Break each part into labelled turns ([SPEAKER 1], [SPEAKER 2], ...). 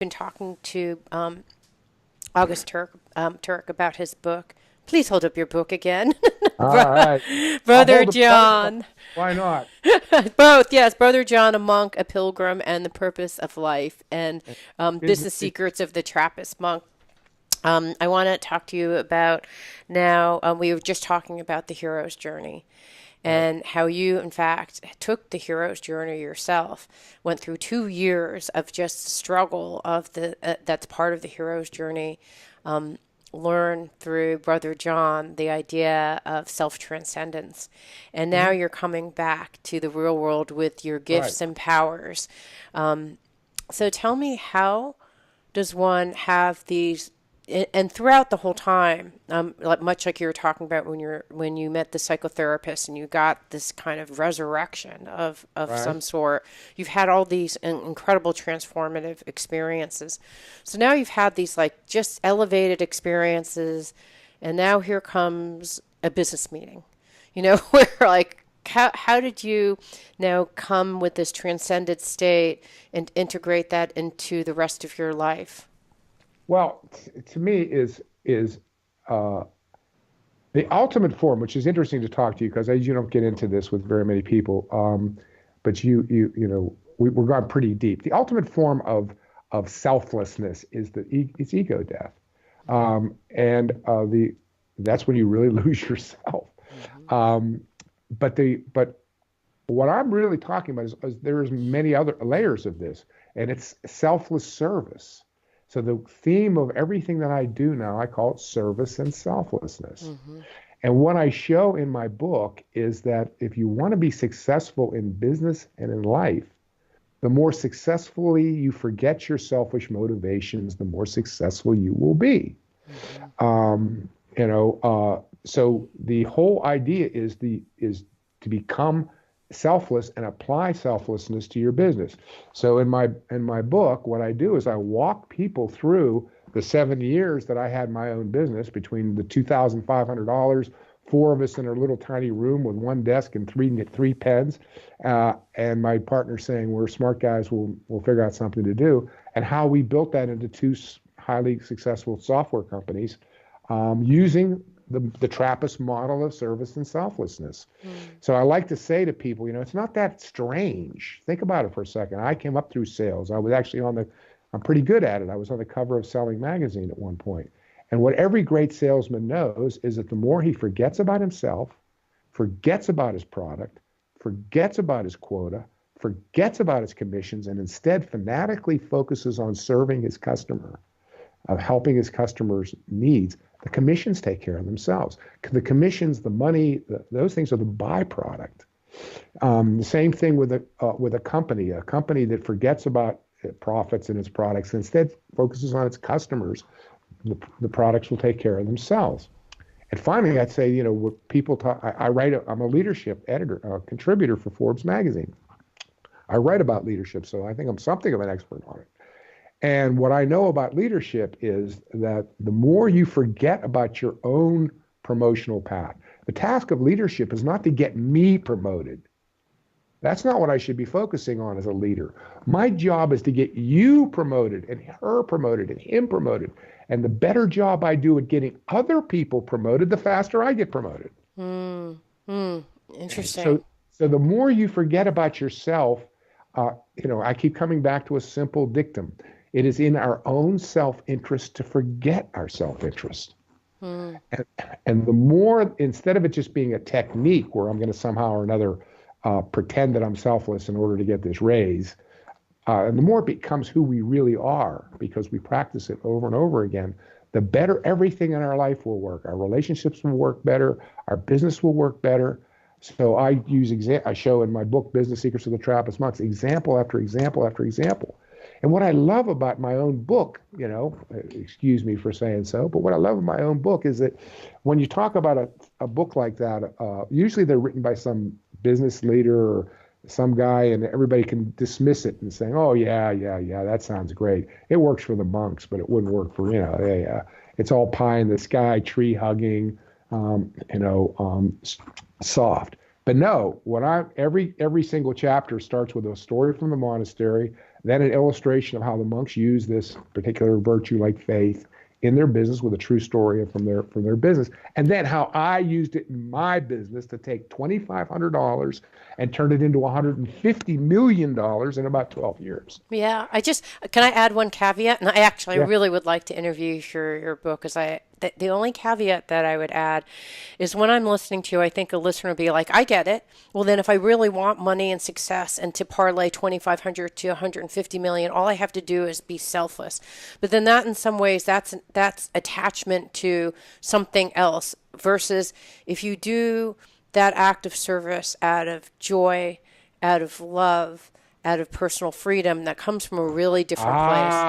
[SPEAKER 1] been talking to August Turk about his book. Please hold up your book again.
[SPEAKER 2] All right. I'll
[SPEAKER 1] Brother
[SPEAKER 2] hold the both up.
[SPEAKER 1] John.
[SPEAKER 2] Why not?
[SPEAKER 1] Both, yes. Brother John, a monk, a pilgrim, and the purpose of life, and
[SPEAKER 2] Business
[SPEAKER 1] business
[SPEAKER 2] secret.
[SPEAKER 1] secrets of the Trappist monk. I want to talk to you about now. We were just talking about the hero's journey
[SPEAKER 2] Right.
[SPEAKER 1] and how you, in fact, took the hero's journey yourself, went through 2 years of just struggle of the that's part of the hero's journey. Learn through Brother John the idea of self transcendence. And now
[SPEAKER 2] Mhm.
[SPEAKER 1] you're coming back to the real world with your
[SPEAKER 2] Right.
[SPEAKER 1] gifts and powers. So tell me, how does one have these and throughout the whole time, like much like you were talking about when you met the psychotherapist and you got this kind of resurrection of
[SPEAKER 2] Right.
[SPEAKER 1] some sort, you've had all these incredible transformative experiences. So now you've had these like just elevated experiences, and now here comes a business meeting, where like how did you now come with this transcended state and integrate that into the rest of your life?
[SPEAKER 2] Well, to me is uh, the ultimate form, which is interesting to talk to you because you don't get into this with very many people. But we're going pretty deep. The ultimate form of selflessness is it's ego death, and the that's when you really lose yourself.
[SPEAKER 1] Hmm.
[SPEAKER 2] Um, but what I'm really talking about is there's many other layers of this, and it's selfless service. So the theme of everything that I do now, I call it service and selflessness.
[SPEAKER 1] Hmm.
[SPEAKER 2] And what I show in my book is that if you want to be successful in business and in life, the more successfully you forget your selfish motivations, the more successful you will be.
[SPEAKER 1] Hmm.
[SPEAKER 2] So the whole idea is to become selfless and apply selflessness to your business. So in my book, what I do is I walk people through the 7 years that I had my own business between the $2,500, four of us in a little tiny room with one desk and three pens, and my partner saying we're smart guys, we'll figure out something to do, and how we built that into two highly successful software companies using the Trappist model of service and selflessness.
[SPEAKER 1] Hmm.
[SPEAKER 2] So I like to say to people, it's not that strange. Think about it for a second. I came up through sales. I was actually I'm pretty good at it. I was on the cover of Selling magazine at one point. And what every great salesman knows is that the more he forgets about himself, forgets about his product, forgets about his quota, forgets about his commissions, and instead fanatically focuses on serving his customer, of helping his customers' needs, the commissions take care of themselves. The commissions, the money, those things are the byproduct. The same thing with a company that forgets about profits and its products, instead focuses on its customers. The products will take care of themselves. And finally, I'd say, what people talk, I write, I'm a leadership editor, contributor for Forbes magazine. I write about leadership, so I think I'm something of an expert on it. And what I know about leadership is that the more you forget about your own promotional path, the task of leadership is not to get me promoted. That's not what I should be focusing on as a leader. My job is to get you promoted and her promoted and him promoted. And the better job I do at getting other people promoted, the faster I get promoted.
[SPEAKER 1] Hmm. Hmm.
[SPEAKER 2] So,
[SPEAKER 1] Interesting.
[SPEAKER 2] so the more you forget about yourself, I keep coming back to a simple dictum. It is in our own self-interest to forget our self-interest.
[SPEAKER 1] Hmm.
[SPEAKER 2] And, and the more, instead of it just being a technique where I'm going to somehow or another pretend that I'm selfless in order to get this raise, and the more it becomes who we really are because we practice it over and over again, the better everything in our life will work. Our relationships will work better. Our business will work better. So I show in my book, Business Secrets of the Trappist Monks, example after example after example. And what I love about my own book, excuse me for saying so, but what I love about my own book is that when you talk about a book like that, usually they're written by some business leader or some guy, and everybody can dismiss it and saying, "Oh yeah, yeah, yeah, that sounds great. It works for the monks, but it wouldn't work for yeah, it's all pie in the sky, tree hugging, soft." But no, every single chapter starts with a story from the monastery, then an illustration of how the monks use this particular virtue like faith in their business with a true story from their business, and then how I used it in my business to take $2,500 and turn it into $150 million in about 12 years.
[SPEAKER 1] Yeah, can I add one caveat? And I
[SPEAKER 2] Yeah.
[SPEAKER 1] really would like to interview your book because the only caveat that I would add is when I'm listening to you, I think a listener would be like, I get it. Well, then if I really want money and success and to parlay 2,500 to 150 million, all I have to do is be selfless. But then that in some ways, that's attachment to something else versus if you do that act of service out of joy, out of love, out of personal freedom that comes from a really different place.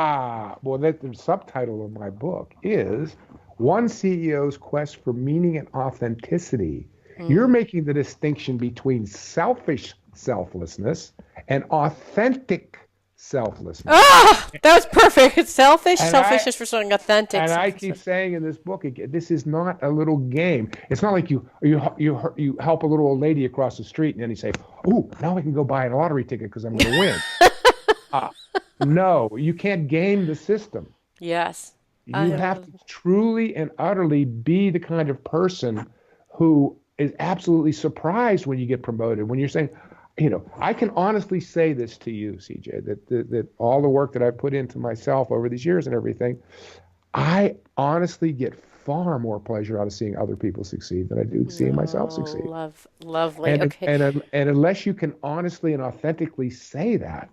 [SPEAKER 2] Well, the subtitle of my book is One CEO's Quest for Meaning and Authenticity. You're
[SPEAKER 1] Mm.
[SPEAKER 2] making the distinction between selfish selflessness and authentic selflessness.
[SPEAKER 1] Ah, that was perfect. It's selfish.
[SPEAKER 2] And I
[SPEAKER 1] Selfishness for something authentic.
[SPEAKER 2] and I keep saying in this book, this is not a little game. It's not like you help a little old lady across the street and then you say, "Ooh, now I can go buy a lottery ticket because I'm going to win." Uh, no, you can't game the system.
[SPEAKER 1] Yes.
[SPEAKER 2] You
[SPEAKER 1] I
[SPEAKER 2] have to truly and utterly be the kind of person who is absolutely surprised when you get promoted. When you're saying, I can honestly say this to you, CJ, that all the work that I've put into myself over these years and everything, I honestly get far more pleasure out of seeing other people succeed than I do seeing myself
[SPEAKER 1] Oh,
[SPEAKER 2] succeed.
[SPEAKER 1] lovely.
[SPEAKER 2] And
[SPEAKER 1] Okay.
[SPEAKER 2] and and unless you can honestly and authentically say that,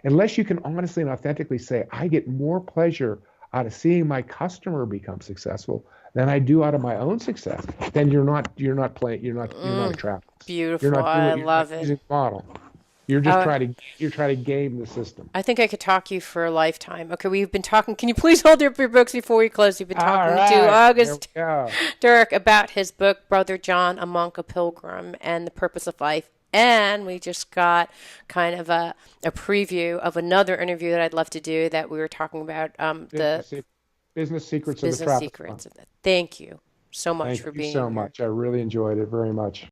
[SPEAKER 2] unless you can honestly and authentically say, I get more pleasure out of seeing my customer become successful than I do out of my own success, then you're not attractive.
[SPEAKER 1] Beautiful. I
[SPEAKER 2] You're not
[SPEAKER 1] love it.
[SPEAKER 2] using the model. You're just
[SPEAKER 1] Uh,
[SPEAKER 2] trying to game the system.
[SPEAKER 1] I think I could talk you for a lifetime. Okay, we've been talking. Can you please hold up your books before we close? We've been
[SPEAKER 2] All
[SPEAKER 1] talking to
[SPEAKER 2] right, there we
[SPEAKER 1] August
[SPEAKER 2] go.
[SPEAKER 1] Dirk about his book, Brother John, A Monk, a Pilgrim, and the Purpose of Life. And we just got kind of a preview of another interview that I'd love to do that we were talking about the
[SPEAKER 2] Business, business secrets of the
[SPEAKER 1] business
[SPEAKER 2] travel.
[SPEAKER 1] secrets of that. Thank you so much
[SPEAKER 2] Thank
[SPEAKER 1] for
[SPEAKER 2] you
[SPEAKER 1] being
[SPEAKER 2] so
[SPEAKER 1] here.
[SPEAKER 2] much. I really enjoyed it very much.